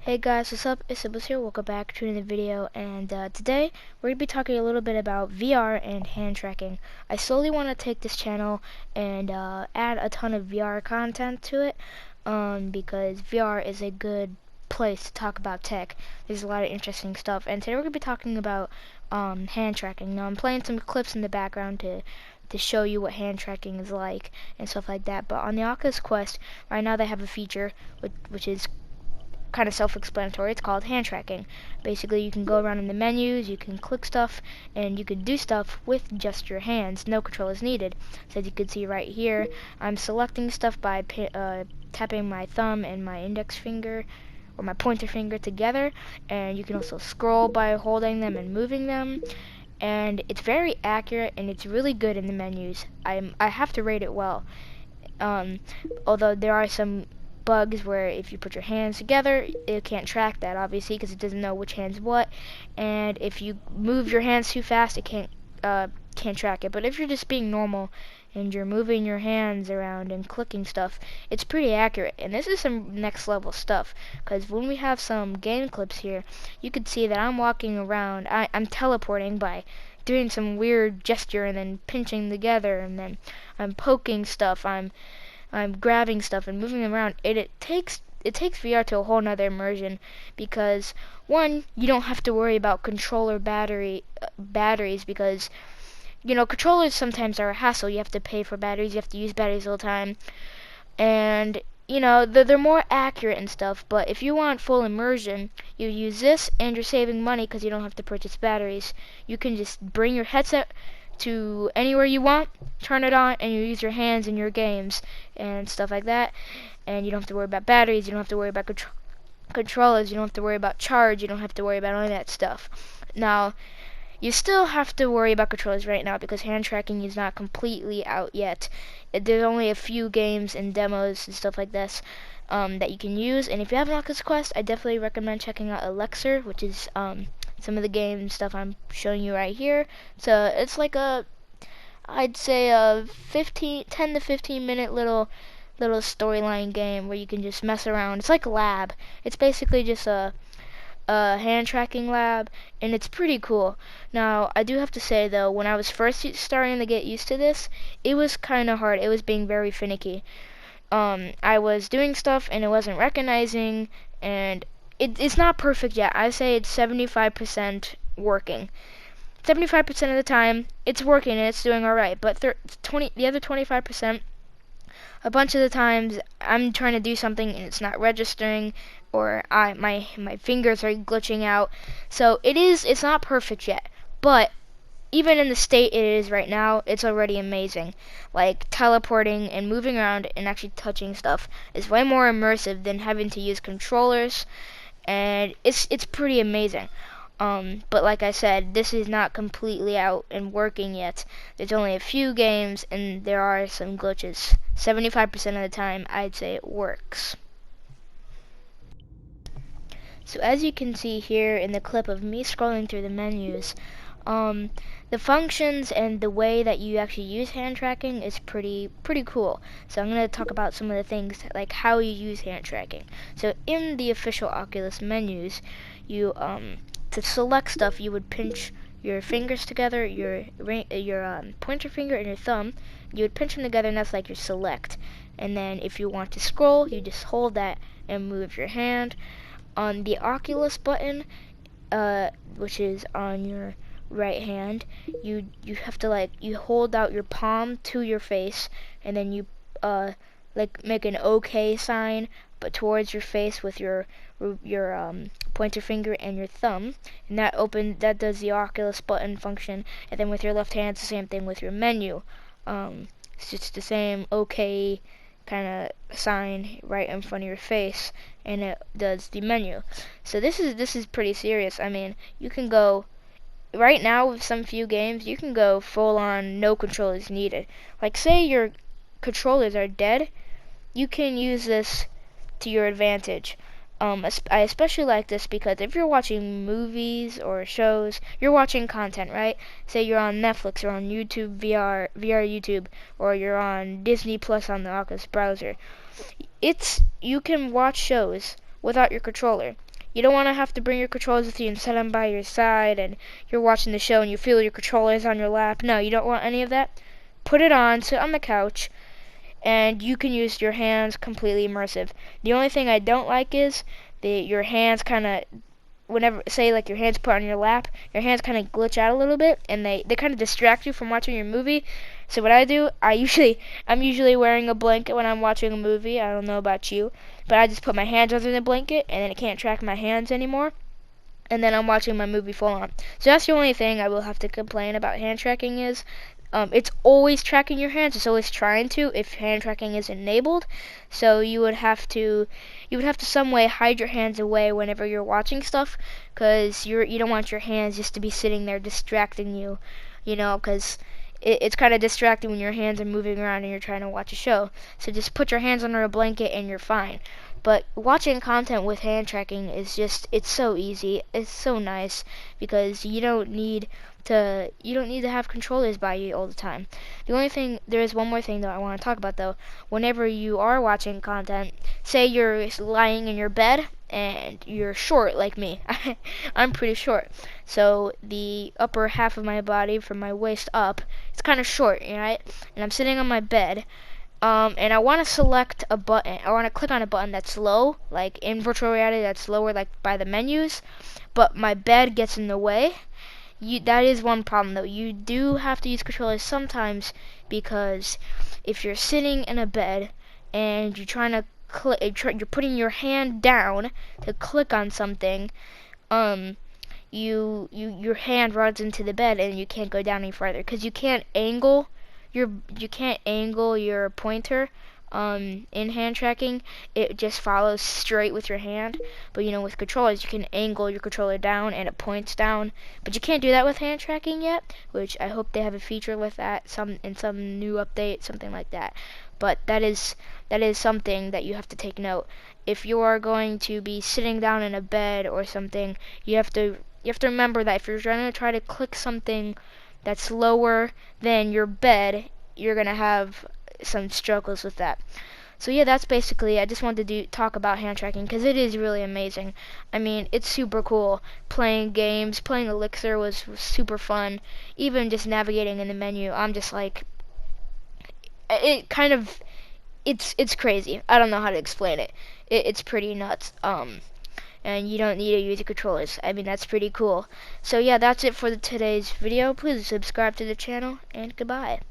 Hey guys, what's up? It's Iblis here. Welcome back to another video, and today we're going to be talking a little bit about VR and hand tracking. I slowly want to take this channel and add a ton of VR content to it because VR is a good place to talk about tech. There's a lot of interesting stuff, and today we're going to be talking about hand tracking. Now I'm playing some clips in the background to show you what hand tracking is like and stuff like that, but on the Oculus Quest right now they have a feature which is kind of self-explanatory. It's called hand tracking. Basically, you can go around in the menus, you can click stuff, and you can do stuff with just your hands. No controllers needed. So as you can see right here, I'm selecting stuff by tapping my thumb and my index finger or my pointer finger together, and you can also scroll by holding them and moving them. And it's very accurate, and it's really good in the menus. I have to rate it well. Although there are some bugs where if you put your hands together, it can't track that, obviously, because it doesn't know which hand's what, and if you move your hands too fast, it can't track it. But if you're just being normal and you're moving your hands around and clicking stuff, it's pretty accurate. And this is some next level stuff, because when we have some game clips here, you can see that I'm walking around, I'm teleporting by doing some weird gesture and then pinching together, and then I'm poking stuff, I'm grabbing stuff and moving them around. It takes VR to a whole nother immersion, because one, you don't have to worry about controller batteries, because controllers sometimes are a hassle. You have to pay for batteries, you have to use batteries all the time, and they're more accurate and stuff. But if you want full immersion, you use this, and you're saving money because you don't have to purchase batteries. You can just bring your headset to anywhere you want, turn it on, and you use your hands in your games and stuff like that, and you don't have to worry about batteries, you don't have to worry about controllers, you don't have to worry about charge, you don't have to worry about all that stuff. Now, you still have to worry about controllers right now because hand tracking is not completely out yet. There's only a few games and demos and stuff like this that you can use, and if you have an Oculus Quest, I definitely recommend checking out Elixir, which is some of the game stuff I'm showing you right here. So it's like I'd say a 10 to 15 minute little storyline game where you can just mess around. It's like a lab. It's basically just a hand tracking lab, and it's pretty cool. Now, I do have to say though, when I was first starting to get used to this, it was kind of hard. It was being very finicky. I was doing stuff and it wasn't recognizing, and it's not perfect yet. I say it's 75% working. 75% of the time, it's working and it's doing alright, but the other 25%, a bunch of the times, I'm trying to do something and it's not registering, or my fingers are glitching out. So it's not perfect yet, but even in the state it is right now, it's already amazing. Like, teleporting and moving around and actually touching stuff is way more immersive than having to use controllers, and it's pretty amazing. But like I said, this is not completely out and working yet. There's only a few games and there are some glitches. 75% of the time, I'd say it works. So as you can see here in the clip of me scrolling through the menus, the functions and the way that you actually use hand tracking is pretty cool. So I'm going to talk about some of the things, like how you use hand tracking. So in the official Oculus menus, you to select stuff, you would pinch your fingers together, your pointer finger and your thumb. You would pinch them together, and that's like your select. And then if you want to scroll, you just hold that and move your hand. On the Oculus button, which is on your right hand, you have to you hold out your palm to your face, and then you make an OK sign, but towards your face with your pointer finger and your thumb, and that does the Oculus button function. And then with your left hand, it's the same thing with your menu. It's just the same OK kind of sign right in front of your face, and it does the menu. So this is pretty serious. I mean, you can go right now with some few games, you can go full on no controllers needed. Like, say your controllers are dead, you can use this to your advantage. I especially like this because if you're watching movies or shows, you're watching content, right? Say you're on Netflix or on YouTube VR YouTube, or you're on Disney Plus on the Oculus browser. You can watch shows without your controller. You don't want to have to bring your controllers with you and set them by your side and you're watching the show and you feel your controllers on your lap. No, you don't want any of that. Put it on, sit on the couch, and you can use your hands completely immersive. The only thing I don't like is your hands kind of, whenever, say like your hands put on your lap, your hands kind of glitch out a little bit and they kind of distract you from watching your movie. So what I do, I'm usually wearing a blanket when I'm watching a movie. I don't know about you, but I just put my hands under the blanket and then it can't track my hands anymore. And then I'm watching my movie full on. So that's the only thing I will have to complain about hand tracking is it's always tracking your hands. It's always trying to if hand tracking is enabled. So you would have to some way hide your hands away whenever you're watching stuff, because you don't want your hands just to be sitting there distracting you, because it's kind of distracting when your hands are moving around and you're trying to watch a show. So just put your hands under a blanket and you're fine. But watching content with hand tracking is it's so easy. It's so nice because you don't need to have controllers by you all the time. There is one more thing that I want to talk about though. Whenever you are watching content, say you're lying in your bed and you're short like me. I'm pretty short. So the upper half of my body from my waist up, it's kind of short, right? And I'm sitting on my bed. And I want to select a button. I want to click on a button that's low, like in virtual reality, that's lower, like by the menus. But my bed gets in the way. That is one problem, though. You do have to use controllers sometimes because if you're sitting in a bed and you're trying to you're putting your hand down to click on something, your hand runs into the bed and you can't go down any farther because you can't angle your pointer in hand tracking. It just follows straight with your hand. But with controllers you can angle your controller down and it points down. But you can't do that with hand tracking yet, which I hope they have a feature with that in some new update, something like that. But that is something that you have to take note. If you are going to be sitting down in a bed or something, you have to remember that if you're going to try to click something that's lower than your bed, you're gonna have some struggles with that. So yeah, that's basically. I just wanted to talk about hand tracking because it is really amazing. I mean, it's super cool. Playing games, playing Elixir was super fun. Even just navigating in the menu, I'm just like, it's crazy. I don't know how to explain it. It's pretty nuts. And you don't need to use the controllers. I mean, that's pretty cool. So yeah, that's it for today's video. Please subscribe to the channel, and goodbye.